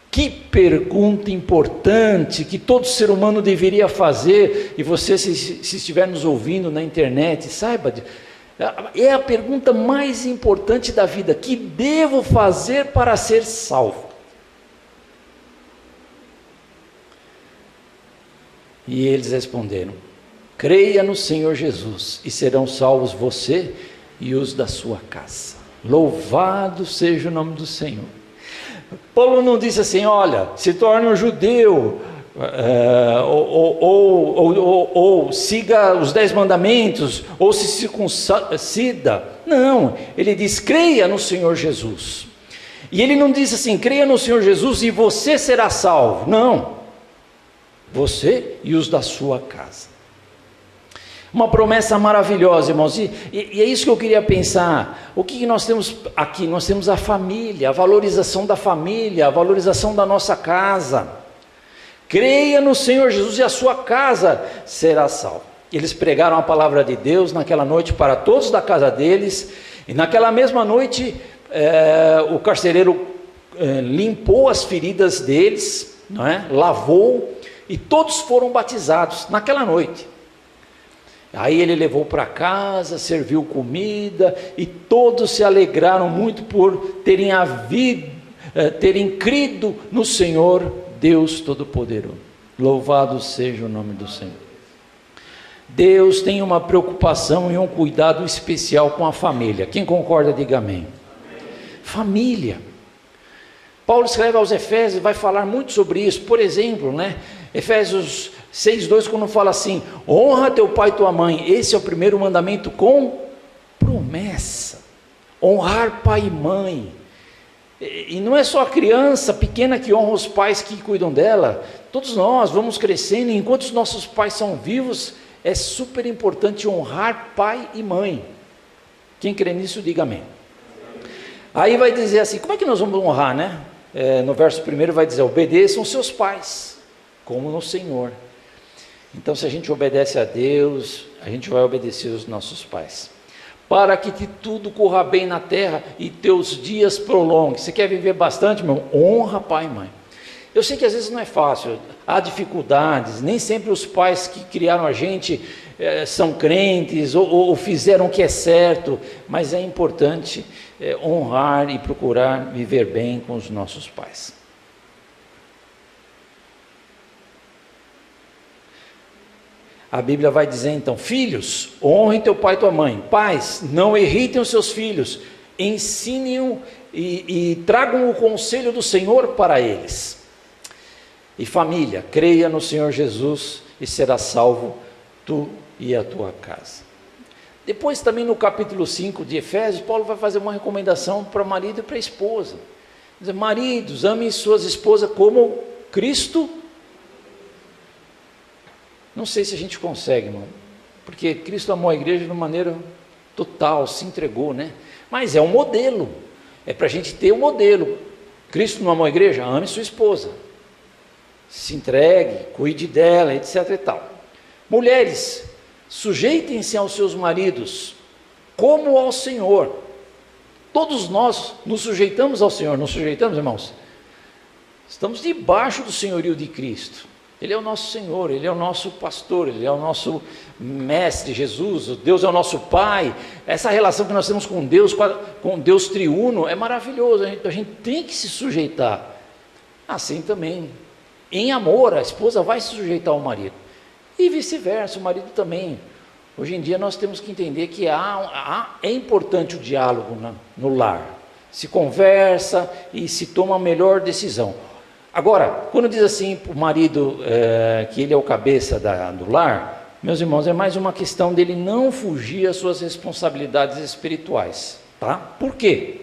Que pergunta importante que todo ser humano deveria fazer. E você, se estiver nos ouvindo na internet, saiba, é a pergunta mais importante da vida: que devo fazer para ser salvo? E eles responderam: creia no Senhor Jesus e serão salvos você e os da sua casa. Louvado seja o nome do Senhor. Paulo não disse assim: olha, se torne um judeu, ou siga os 10 mandamentos, ou se circuncida. Não, ele diz: creia no Senhor Jesus. E ele não diz assim: creia no Senhor Jesus e você será salvo. Não, você e os da sua casa. Uma promessa maravilhosa, irmãos, e é isso que eu queria pensar. O que nós temos aqui? Nós temos a família, a valorização da família, a valorização da nossa casa. Creia no Senhor Jesus e a sua casa será salva. Eles pregaram a palavra de Deus naquela noite para todos da casa deles, e naquela mesma noite o carcereiro limpou as feridas deles, não é? Lavou, e todos foram batizados naquela noite. Aí ele levou para casa, serviu comida, e todos se alegraram muito por terem crido no Senhor Deus Todo-Poderoso. Louvado seja o nome do Senhor. Deus tem uma preocupação e um cuidado especial com a família. Quem concorda, diga amém. Família. Paulo escreve aos Efésios, vai falar muito sobre isso. Por exemplo, Efésios 6:2, quando fala assim: honra teu pai e tua mãe. Esse é o primeiro mandamento com promessa. Honrar pai e mãe. E não é só a criança pequena que honra os pais que cuidam dela. Todos nós vamos crescendo, e enquanto os nossos pais são vivos, é super importante honrar pai e mãe. Quem crê nisso, diga amém. Aí vai dizer assim: como é que nós vamos honrar, no verso 1 vai dizer: obedeçam seus pais, como no Senhor. Então, se a gente obedece a Deus, a gente vai obedecer os nossos pais. Para que tudo corra bem na terra e teus dias prolonguem. Você quer viver bastante, meu? Honra pai e mãe. Eu sei que às vezes não é fácil, há dificuldades, nem sempre os pais que criaram a gente são crentes ou fizeram o que é certo, mas é importante honrar e procurar viver bem com os nossos pais. A Bíblia vai dizer então: filhos, honrem teu pai e tua mãe. Pais, não irritem os seus filhos, ensinem-o e tragam o conselho do Senhor para eles. E família, creia no Senhor Jesus e será salvo tu e a tua casa. Depois também no capítulo 5 de Efésios, Paulo vai fazer uma recomendação para o marido e para a esposa. Diz: maridos, amem suas esposas como Cristo. Não sei se a gente consegue, irmão, porque Cristo amou a igreja de uma maneira total, se entregou, mas é um modelo, é para a gente ter um modelo. Cristo não amou a igreja? Ame sua esposa, se entregue, cuide dela, etc e tal. Mulheres, sujeitem-se aos seus maridos, como ao Senhor. Todos nós nos sujeitamos ao Senhor, não sujeitamos, irmãos? Estamos debaixo do senhorio de Cristo. Ele é o nosso Senhor, Ele é o nosso pastor, Ele é o nosso mestre, Jesus, Deus é o nosso Pai. Essa relação que nós temos com Deus triuno é maravilhosa. A gente tem que se sujeitar. Assim também, em amor, a esposa vai se sujeitar ao marido, e vice-versa, o marido também. Hoje em dia nós temos que entender que é importante o diálogo no lar. Se conversa e se toma a melhor decisão. Agora, quando diz assim para o marido que ele é o cabeça do lar, meus irmãos, é mais uma questão dele não fugir às suas responsabilidades espirituais, tá? Por quê?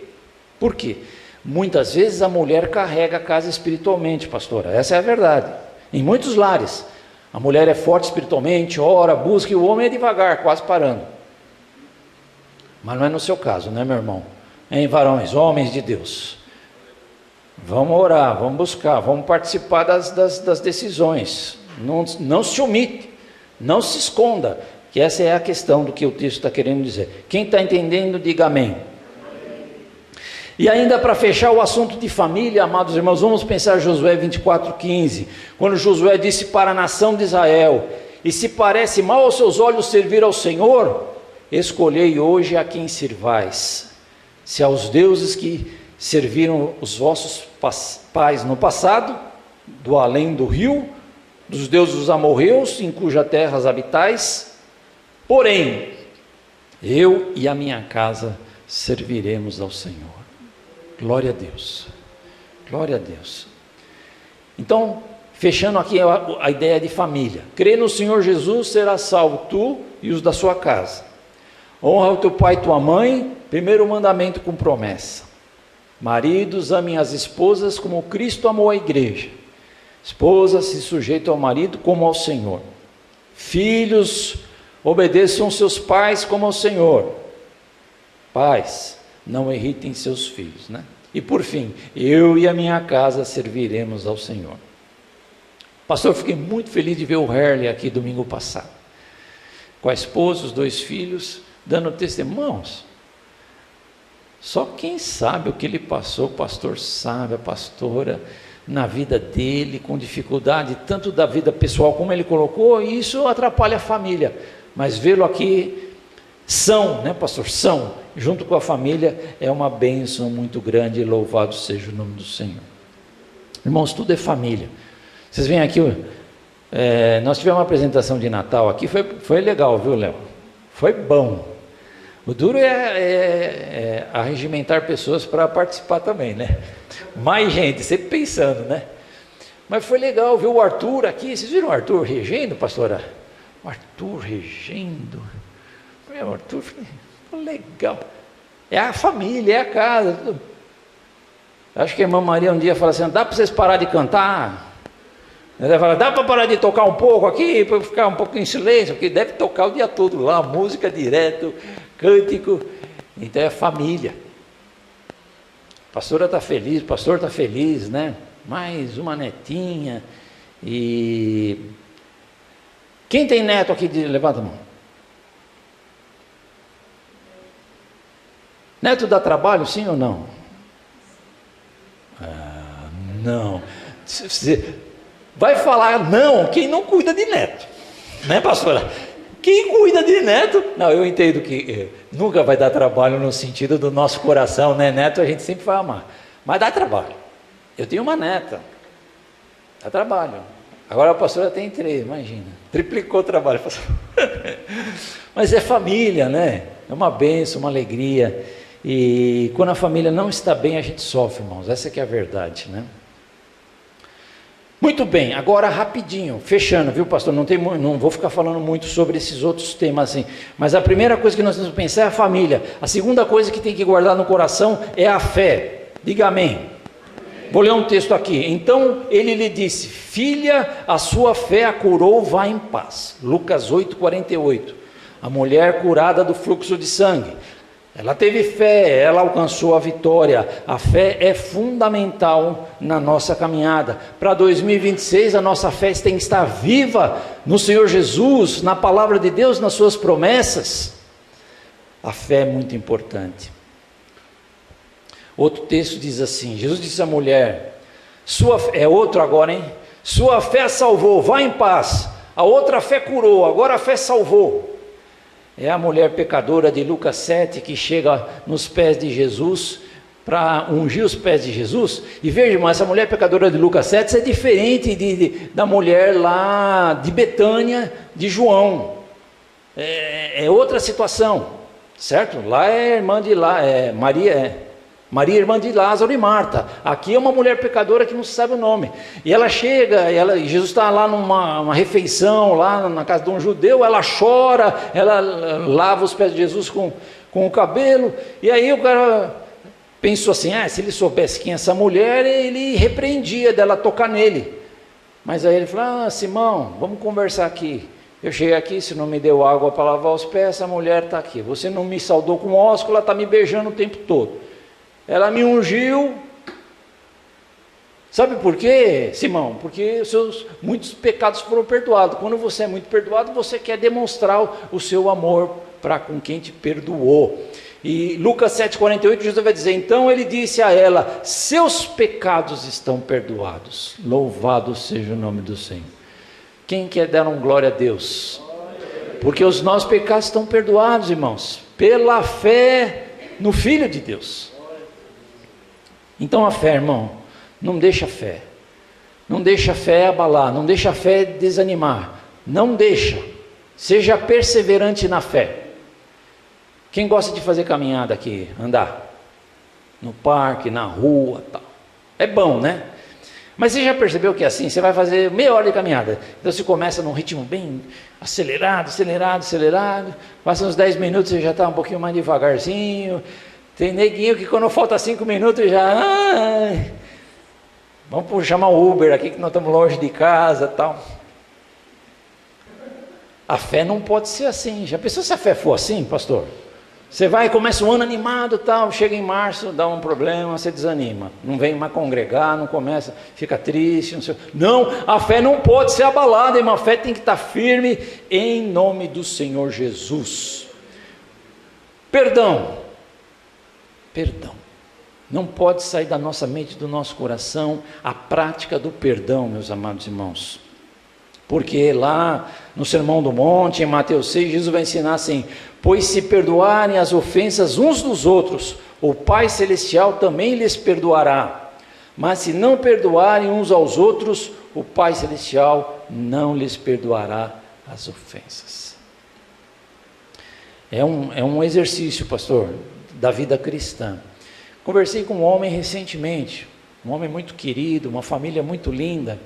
Muitas vezes a mulher carrega a casa espiritualmente, pastora, essa é a verdade. Em muitos lares, a mulher é forte espiritualmente, ora, busca, e o homem é devagar, quase parando. Mas não é no seu caso, né, meu irmão? Hein, varões, homens de Deus, vamos orar, vamos buscar, vamos participar das decisões. Não se omite, não se esconda, que essa é a questão do que o texto está querendo dizer. Quem está entendendo, diga amém. E ainda para fechar o assunto de família, amados irmãos, vamos pensar Josué 24:15, quando Josué disse para a nação de Israel: e se parece mal aos seus olhos servir ao Senhor, escolhei hoje a quem sirvais, se aos deuses que serviram os vossos pais no passado, do além do rio, dos deuses dos amorreus, em cuja terra habitais, porém, eu e a minha casa serviremos ao Senhor. Glória a Deus, glória a Deus. Então, fechando aqui a ideia de família, crê no Senhor Jesus, será salvo tu e os da sua casa. Honra o teu pai e tua mãe, primeiro mandamento com promessa. Maridos, amem as esposas como Cristo amou a igreja. Esposas, se sujeitam ao marido como ao Senhor. Filhos, obedeçam seus pais como ao Senhor. Pais, não irritem seus filhos, né? E por fim, eu e a minha casa serviremos ao Senhor. Pastor, fiquei muito feliz de ver o Herley aqui domingo passado, com a esposa, os 2 filhos, dando testemunhos. Só quem sabe o que ele passou, o pastor sabe, a pastora, na vida dele, com dificuldade, tanto da vida pessoal como ele colocou, e isso atrapalha a família. Mas vê-lo aqui são, né, pastor? São, junto com a família, é uma bênção muito grande, e louvado seja o nome do Senhor. Irmãos, tudo é família. Vocês vêm aqui, nós tivemos uma apresentação de Natal aqui, foi legal, viu, Léo? Foi bom. O duro é arregimentar pessoas para participar também, né? Mais gente, sempre pensando, né? Mas foi legal, viu o Arthur aqui. Vocês viram o Arthur regendo, pastora? O Arthur regendo. O Arthur, legal. É a família, é a casa. Tudo. Acho que a irmã Maria um dia falou assim: dá para vocês parar de cantar? Ela fala: dá para parar de tocar um pouco aqui, para ficar um pouco em silêncio, porque deve tocar o dia todo lá, música direto, cântico. Então é família. A pastora está feliz, o pastor está feliz, né? Mais uma netinha. E quem tem neto aqui? Levanta a mão. Neto dá trabalho, sim ou não? Não. Você vai falar não quem não cuida de neto, né, pastora? Quem cuida de neto, não, eu entendo que nunca vai dar trabalho no sentido do nosso coração, né? Neto a gente sempre vai amar, mas dá trabalho. Eu tenho uma neta, dá trabalho. Agora a pastora tem 3, imagina, triplicou o trabalho. Mas é família, né? É uma bênção, uma alegria. E quando a família não está bem, a gente sofre, irmãos, essa que é a verdade, né? Muito bem, agora rapidinho, fechando, viu, pastor? Não vou ficar falando muito sobre esses outros temas assim, mas a primeira coisa que nós temos que pensar é a família. A segunda coisa que tem que guardar no coração é a fé. Diga amém. Vou ler um texto aqui. Então ele lhe disse: filha, a sua fé a curou, vá em paz. Lucas 8:48. A mulher curada do fluxo de sangue. Ela teve fé, ela alcançou a vitória. A fé é fundamental na nossa caminhada. Para 2026, a nossa fé tem que estar viva no Senhor Jesus, na palavra de Deus, nas suas promessas. A fé é muito importante. Outro texto diz assim: Jesus disse à mulher, é outro agora, hein? Sua fé salvou, vá em paz. A outra fé curou, agora a fé salvou. É a mulher pecadora de Lucas 7 que chega nos pés de Jesus para ungir os pés de Jesus. E veja, irmão, essa mulher pecadora de Lucas 7 é diferente da mulher lá de Betânia, de João. É outra situação, certo? Lá é irmã de Maria, irmã de Lázaro e Marta. Aqui é uma mulher pecadora que não se sabe o nome. E ela chega, Jesus está lá numa refeição, lá na casa de um judeu, ela chora, ela lava os pés de Jesus com o cabelo, e aí o cara pensou assim, se ele soubesse quem é essa mulher, ele repreendia dela tocar nele. Mas aí ele falou, Simão, vamos conversar aqui. Eu cheguei aqui, você não me deu água para lavar os pés, essa mulher está aqui. Você não me saudou com ósculo, ela está me beijando o tempo todo. Ela me ungiu. Sabe por quê, Simão? Porque os seus muitos pecados foram perdoados. Quando você é muito perdoado, você quer demonstrar o seu amor para com quem te perdoou. E Lucas 7,48, Jesus vai dizer, então ele disse a ela, seus pecados estão perdoados. Louvado seja o nome do Senhor. Quem quer dar um glória a Deus? Porque os nossos pecados estão perdoados, irmãos, pela fé no Filho de Deus. Então a fé, irmão, não deixa a fé. Não deixa a fé abalar, não deixa a fé desanimar. Não deixa. Seja perseverante na fé. Quem gosta de fazer caminhada aqui, andar? No parque, na rua, tal. É bom, né? Mas você já percebeu que é assim? Você vai fazer meia hora de caminhada. Então você começa num ritmo bem acelerado, passa uns 10 minutos, você já está um pouquinho mais devagarzinho. Tem neguinho que quando falta 5 minutos já... vamos chamar o Uber aqui que nós estamos longe de casa, tal. A fé não pode ser assim. Já pensou se a fé for assim, pastor? Você vai e começa o ano animado, tal, chega em março, dá um problema, você desanima. Não vem mais congregar, não começa, fica triste, não sei. Não, a fé não pode ser abalada, irmão. A fé tem que estar firme em nome do Senhor Jesus. Perdão. Não pode sair da nossa mente, do nosso coração, a prática do perdão, meus amados irmãos. Porque lá no Sermão do Monte, em Mateus 6, Jesus vai ensinar assim, pois se perdoarem as ofensas uns dos outros, o Pai Celestial também lhes perdoará. Mas se não perdoarem uns aos outros, o Pai Celestial não lhes perdoará as ofensas. É um exercício, pastor, da vida cristã. Conversei com um homem recentemente, um homem muito querido, uma família muito linda,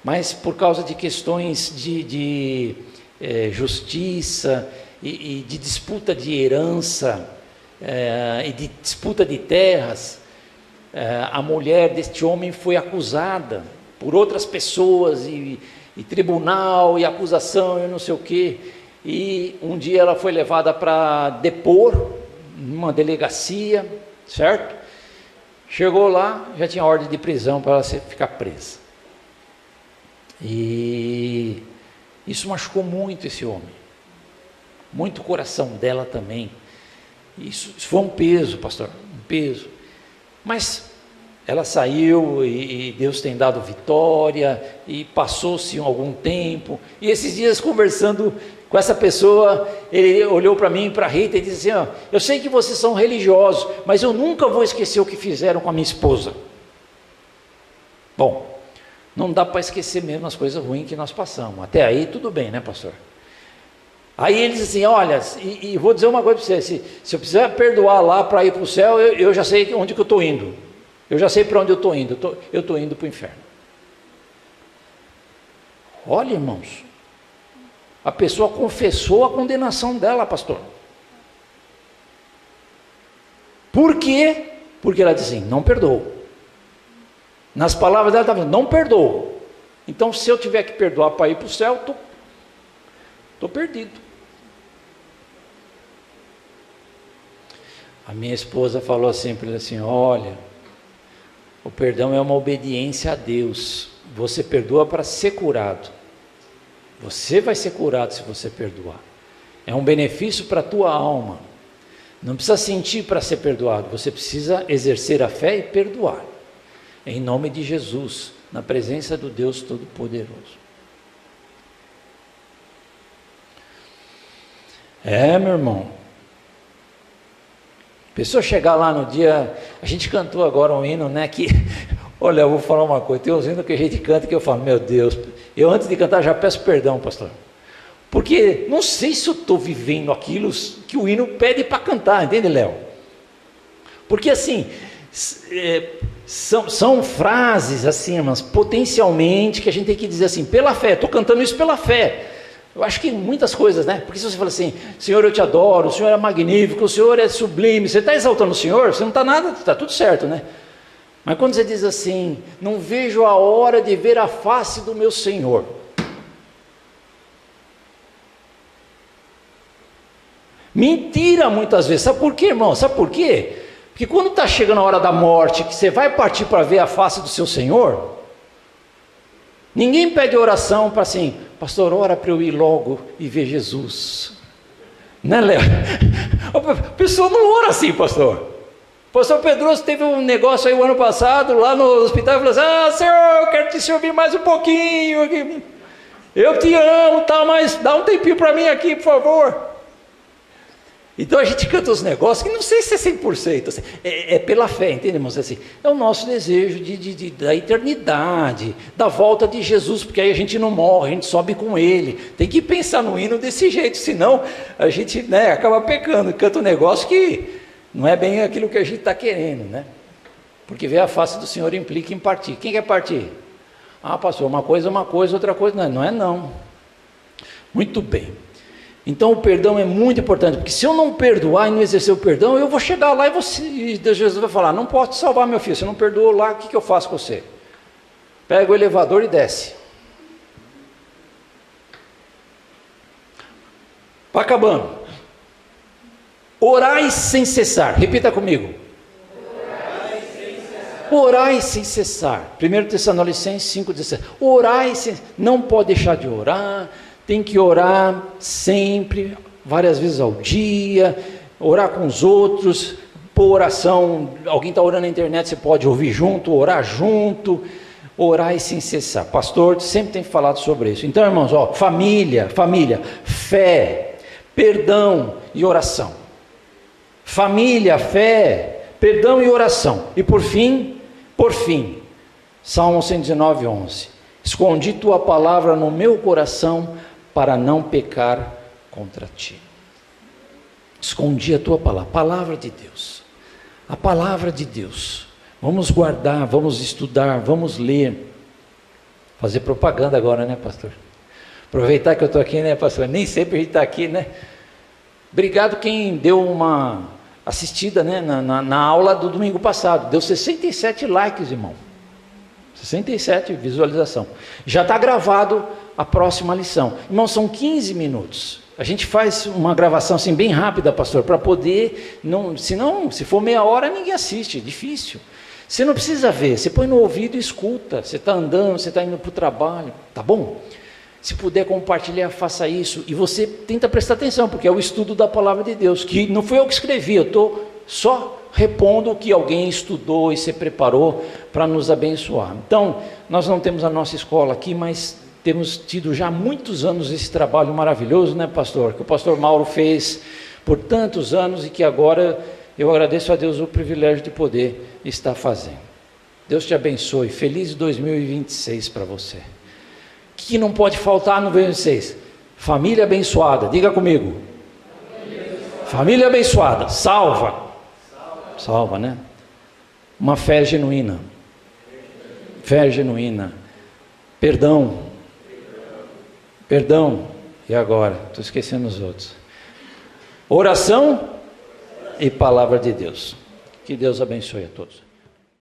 mas por causa de questões de justiça e de disputa de herança e de disputa de terras, a mulher deste homem foi acusada por outras pessoas e tribunal e acusação e não sei o quê, e um dia ela foi levada para depor numa delegacia, certo? Chegou lá, já tinha ordem de prisão para ela ficar presa. E isso machucou muito esse homem, muito o coração dela também. Isso foi um peso, pastor, um peso. Mas ela saiu e Deus tem dado vitória, e passou-se algum tempo, e esses dias conversando com essa pessoa, ele olhou para mim, para a Rita, e disse assim, eu sei que vocês são religiosos, mas eu nunca vou esquecer o que fizeram com a minha esposa. Bom, não dá para esquecer mesmo as coisas ruins que nós passamos. Até aí tudo bem, né, pastor? Aí ele diz assim, olha, e vou dizer uma coisa para você, se eu precisar perdoar lá para ir para o céu, eu já sei onde que eu estou indo. Eu já sei para onde eu estou indo. Eu estou indo para o inferno. Olha, irmãos, a pessoa confessou a condenação dela, pastor. Por quê? Porque ela diz assim, não perdoou. Nas palavras dela, estava dizendo, não perdoou. Então, se eu tiver que perdoar para ir para o céu, estou perdido. A minha esposa falou assim para ele assim, olha, o perdão é uma obediência a Deus. Você perdoa para ser curado. Você vai ser curado se você perdoar. É um benefício para a tua alma. Não precisa sentir para ser perdoado. Você precisa exercer a fé e perdoar. Em nome de Jesus, na presença do Deus Todo-Poderoso. Meu irmão. A pessoa chegar lá no dia, a gente cantou agora um hino, né, que, olha, eu vou falar uma coisa, tem uns hinos que a gente canta que eu falo, meu Deus, eu antes de cantar já peço perdão, pastor, porque não sei se eu estou vivendo aquilo que o hino pede para cantar, entende, Léo? Porque assim, são frases assim, mas potencialmente que a gente tem que dizer assim, pela fé, estou cantando isso pela fé, Eu acho que muitas coisas, né? Porque se você fala assim, Senhor, eu te adoro, o Senhor é magnífico, o Senhor é sublime, você está exaltando o Senhor, você não está nada, está tudo certo, né? Mas quando você diz assim, não vejo a hora de ver a face do meu Senhor. Mentira muitas vezes, sabe por quê, irmão? Sabe por quê? Porque quando está chegando a hora da morte, que você vai partir para ver a face do seu Senhor, ninguém pede oração para assim, pastor, ora para eu ir logo e ver Jesus. Né, Léo? A pessoa não ora assim, pastor. O pastor Pedroso teve um negócio aí o ano passado, lá no hospital, e falou assim, Senhor, eu quero te ouvir mais um pouquinho. Eu te amo, tá, mas dá um tempinho para mim aqui, por favor. Então a gente canta os negócios que não sei se é 100%, assim, é pela fé, entende, irmãos? Assim, é o nosso desejo da eternidade, da volta de Jesus, porque aí a gente não morre, a gente sobe com Ele. Tem que pensar no hino desse jeito, senão a gente, né, acaba pecando, canta um negócio que não é bem aquilo que a gente está querendo, né? Porque ver a face do Senhor implica em partir. Quem quer partir? Ah, pastor, uma coisa, outra coisa, não é não. Muito bem. Então o perdão é muito importante, porque se eu não perdoar e não exercer o perdão, eu vou chegar lá e Jesus vai falar, não posso te salvar, meu filho, você não perdoou lá, o que eu faço com você? Pega o elevador e desce. Está acabando. Orai sem cessar, repita comigo. Orai sem cessar. 1 Tessalonicenses 5,17. Orai sem cessar, não pode deixar de orar. Tem que orar sempre, várias vezes ao dia, orar com os outros, por oração, alguém está orando na internet, você pode ouvir junto, orar junto, orar e sem cessar. Pastor sempre tem falado sobre isso. Então, irmãos, ó, família, fé, perdão e oração. Família, fé, perdão e oração. E por fim, Salmo 119:11. Escondi tua palavra no meu coração para não pecar contra ti. Escondi a tua palavra de Deus. A palavra de Deus. Vamos guardar, vamos estudar, vamos ler. Fazer propaganda agora, né, pastor? Aproveitar que eu estou aqui, né, pastor? Nem sempre a gente está aqui, né? Obrigado quem deu uma assistida, né, na aula do domingo passado. Deu 67 likes, irmão. 67 visualização. Já está gravado a próxima lição. Irmão, são 15 minutos. A gente faz uma gravação assim bem rápida, pastor, para poder, senão, se for meia hora, ninguém assiste, é difícil. Você não precisa ver, você põe no ouvido e escuta. Você está andando, você está indo para o trabalho, tá bom? Se puder compartilhar, faça isso. E você tenta prestar atenção, porque é o estudo da palavra de Deus, que não foi eu que escrevi, eu estou só repondo o que alguém estudou e se preparou para nos abençoar. Então, nós não temos a nossa escola aqui, mas temos tido já há muitos anos esse trabalho maravilhoso, né, pastor? Que o pastor Mauro fez por tantos anos e que agora eu agradeço a Deus o privilégio de poder estar fazendo. Deus te abençoe. Feliz 2026 para você. O que não pode faltar no 2026? Família abençoada. Diga comigo. Família abençoada. Salva, né? Uma fé genuína. Fé genuína. Perdão. E agora? Estou esquecendo os outros. Oração e palavra de Deus. Que Deus abençoe a todos.